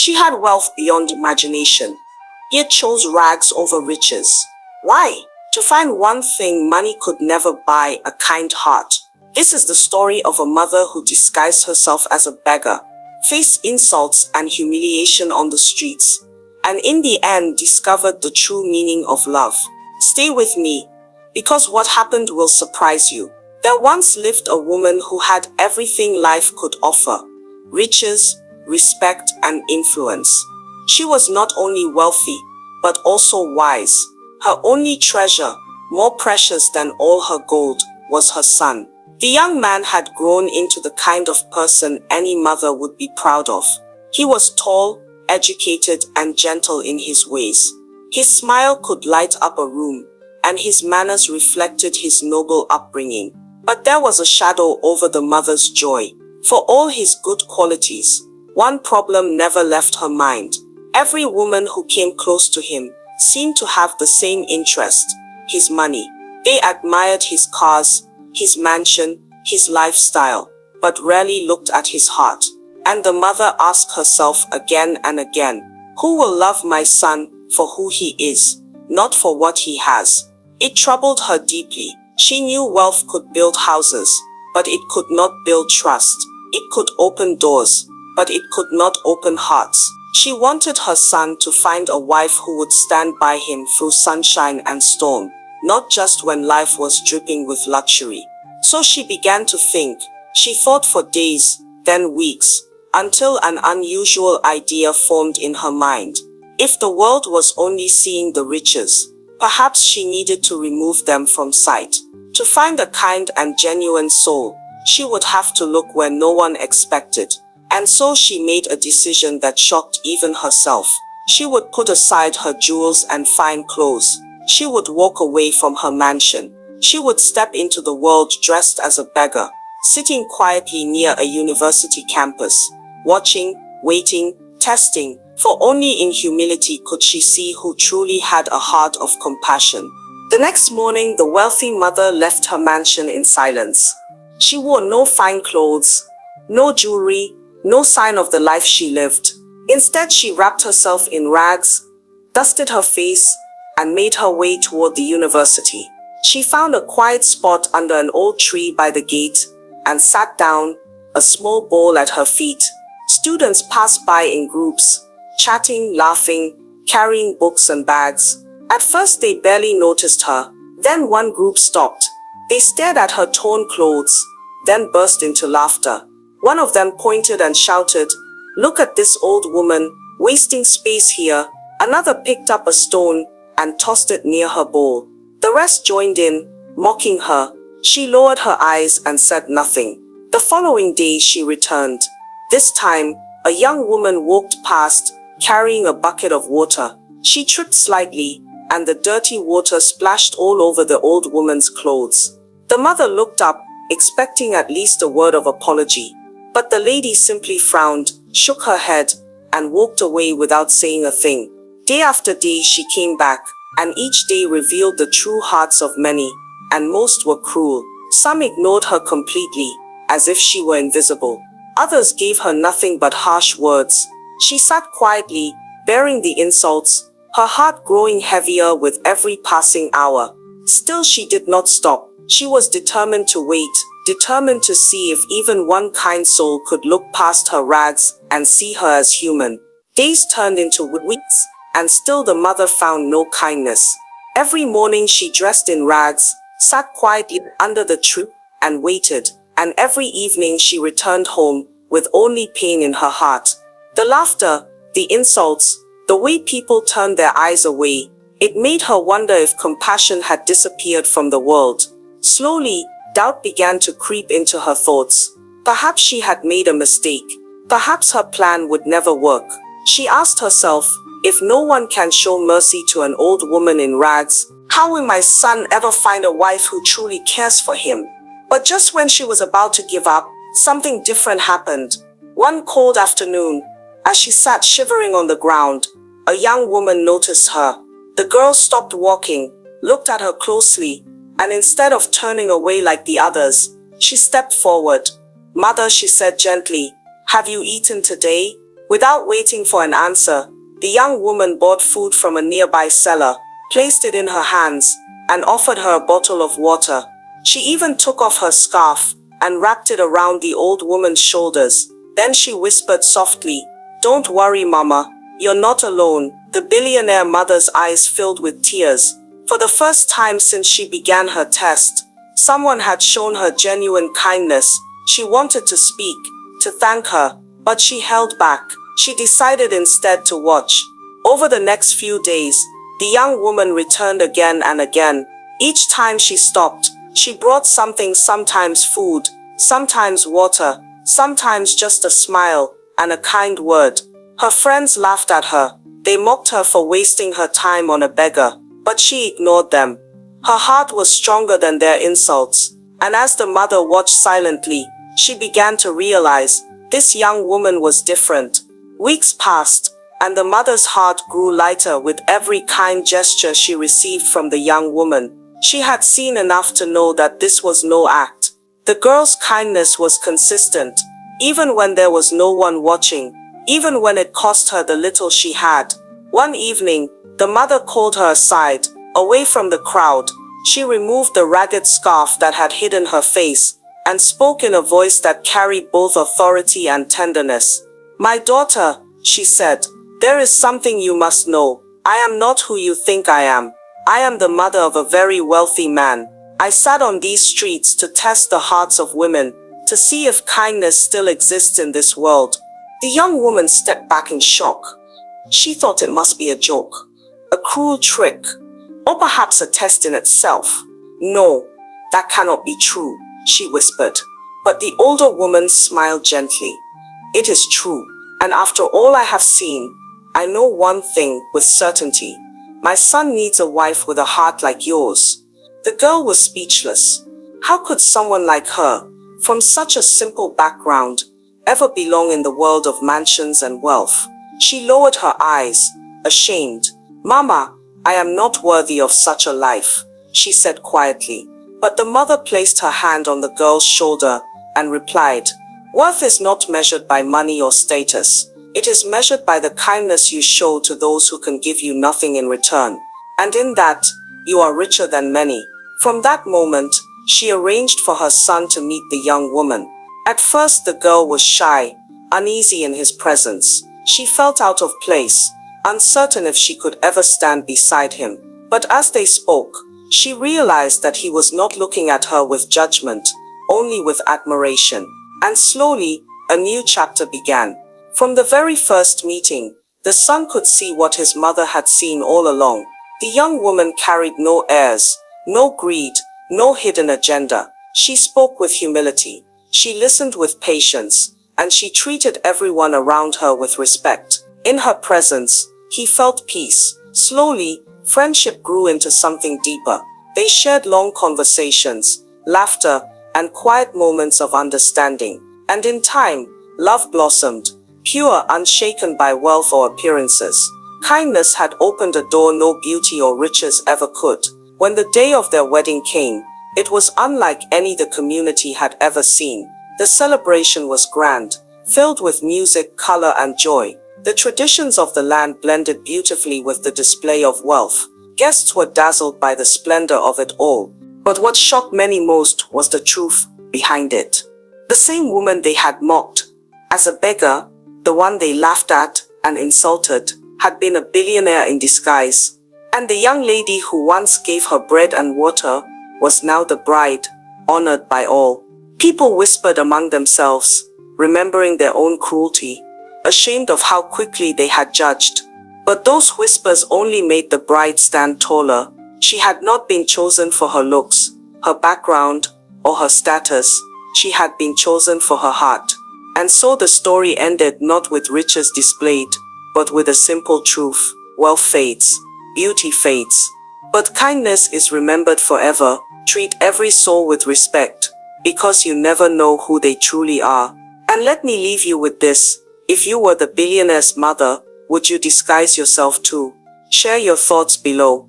She had wealth beyond imagination, yet chose rags over riches. Why? To find one thing money could never buy: a kind heart. This is the story of a mother who disguised herself as a beggar, faced insults and humiliation on the streets, and in the end discovered the true meaning of love. Stay with me, because what happened will surprise you. There once lived a woman who had everything life could offer: riches, respect, and influence. She was not only wealthy, but also wise. Her only treasure, more precious than all her gold, was her son. The young man had grown into the kind of person any mother would be proud of. He was tall, educated, and gentle in his ways. His smile could light up a room, and his manners reflected his noble upbringing. But there was a shadow over the mother's joy. For all his good qualities, one problem never left her mind. Every woman who came close to him seemed to have the same interest: his money. They admired his cars, his mansion, his lifestyle, but rarely looked at his heart. And the mother asked herself again and again, who will love my son for who he is, not for what he has? It troubled her deeply. She knew wealth could build houses, but it could not build trust. It could open doors, but it could not open hearts. She wanted her son to find a wife who would stand by him through sunshine and storm, not just when life was dripping with luxury. So she began to think. She thought for days, then weeks, until an unusual idea formed in her mind. If the world was only seeing the riches, perhaps she needed to remove them from sight. To find a kind and genuine soul, she would have to look where no one expected. And so she made a decision that shocked even herself. She would put aside her jewels and fine clothes. She would walk away from her mansion. She would step into the world dressed as a beggar, sitting quietly near a university campus, watching, waiting, testing, for only in humility could she see who truly had a heart of compassion. The next morning, the wealthy mother left her mansion in silence. She wore no fine clothes, no jewelry, no sign of the life she lived. Instead, she wrapped herself in rags, dusted her face, and made her way toward the university. She found a quiet spot under an old tree by the gate and sat down, a small bowl at her feet. Students passed by in groups, chatting, laughing, carrying books and bags. At first, they barely noticed her. Then one group stopped. They stared at her torn clothes, then burst into laughter. One of them pointed and shouted, "Look at this old woman, wasting space here." Another picked up a stone and tossed it near her bowl. The rest joined in, mocking her. She lowered her eyes and said nothing. The following day she returned. This time, a young woman walked past, carrying a bucket of water. She tripped slightly, and the dirty water splashed all over the old woman's clothes. The mother looked up, expecting at least a word of apology. But the lady simply frowned, shook her head, and walked away without saying a thing. Day after day she came back, and each day revealed the true hearts of many, and most were cruel. Some ignored her completely, as if she were invisible. Others gave her nothing but harsh words. She sat quietly, bearing the insults, her heart growing heavier with every passing hour. Still she did not stop. She was determined to wait, determined to see if even one kind soul could look past her rags and see her as human. Days turned into weeks, and still the mother found no kindness. Every morning she dressed in rags, sat quietly under the tree, and waited. And every evening she returned home, with only pain in her heart. The laughter, the insults, the way people turned their eyes away, it made her wonder if compassion had disappeared from the world. Slowly, doubt began to creep into her thoughts. Perhaps she had made a mistake. Perhaps her plan would never work. She asked herself, if no one can show mercy to an old woman in rags, how will my son ever find a wife who truly cares for him? But just when she was about to give up, something different happened. One cold afternoon, as she sat shivering on the ground, a young woman noticed her. The girl stopped walking, looked at her closely, and instead of turning away like the others, she stepped forward. "Mother," she said gently, "have you eaten today?" Without waiting for an answer, the young woman bought food from a nearby seller, placed it in her hands, and offered her a bottle of water. She even took off her scarf and wrapped it around the old woman's shoulders. Then she whispered softly, "Don't worry, Mama. You're not alone." The billionaire mother's eyes filled with tears. For the first time since she began her test, someone had shown her genuine kindness. She wanted to speak, to thank her, but she held back. She decided instead to watch. Over the next few days, the young woman returned again and again. Each time she stopped, she brought something, sometimes food, sometimes water, sometimes just a smile and a kind word. Her friends laughed at her. They mocked her for wasting her time on a beggar, but she ignored them. Her heart was stronger than their insults, and as the mother watched silently, she began to realize this young woman was different. Weeks passed, and the mother's heart grew lighter with every kind gesture she received from the young woman. She had seen enough to know that this was no act. The girl's kindness was consistent, even when there was no one watching, even when it cost her the little she had. One evening, the mother called her aside, away from the crowd. She removed the ragged scarf that had hidden her face, and spoke in a voice that carried both authority and tenderness. "My daughter," she said, "there is something you must know. I am not who you think I am. I am the mother of a very wealthy man. I sat on these streets to test the hearts of women, to see if kindness still exists in this world." The young woman stepped back in shock. She thought it must be a joke, a cruel trick, or perhaps a test in itself. "No, that cannot be true," she whispered. But the older woman smiled gently. "It is true, and after all I have seen, I know one thing with certainty. My son needs a wife with a heart like yours." The girl was speechless. How could someone like her, from such a simple background, ever belong in the world of mansions and wealth? She lowered her eyes, ashamed. "Mama, I am not worthy of such a life," she said quietly. But the mother placed her hand on the girl's shoulder and replied, "Worth is not measured by money or status. It is measured by the kindness you show to those who can give you nothing in return. And in that, you are richer than many." From that moment, she arranged for her son to meet the young woman. At first the girl was shy, uneasy in his presence. She felt out of place, uncertain if she could ever stand beside him. But as they spoke, she realized that he was not looking at her with judgment, only with admiration. And slowly, a new chapter began. From the very first meeting, the son could see what his mother had seen all along. The young woman carried no airs, no greed, no hidden agenda. She spoke with humility. She listened with patience, and she treated everyone around her with respect. In her presence, he felt peace. Slowly, friendship grew into something deeper. They shared long conversations, laughter, and quiet moments of understanding. And in time, love blossomed, pure, unshaken by wealth or appearances. Kindness had opened a door no beauty or riches ever could. When the day of their wedding came, it was unlike any the community had ever seen. The celebration was grand, filled with music, color, and joy. The traditions of the land blended beautifully with the display of wealth. Guests were dazzled by the splendor of it all. But what shocked many most was the truth behind it. The same woman they had mocked as a beggar, the one they laughed at and insulted, had been a billionaire in disguise. And the young lady who once gave her bread and water was now the bride, honored by all. People whispered among themselves, remembering their own cruelty, ashamed of how quickly they had judged. But those whispers only made the bride stand taller. She had not been chosen for her looks, her background, or her status. She had been chosen for her heart. And so the story ended not with riches displayed, but with a simple truth. Wealth fades, beauty fades, but kindness is remembered forever. Treat every soul with respect, because you never know who they truly are. And let me leave you with this. If you were the billionaire's mother, would you disguise yourself too? Share your thoughts below.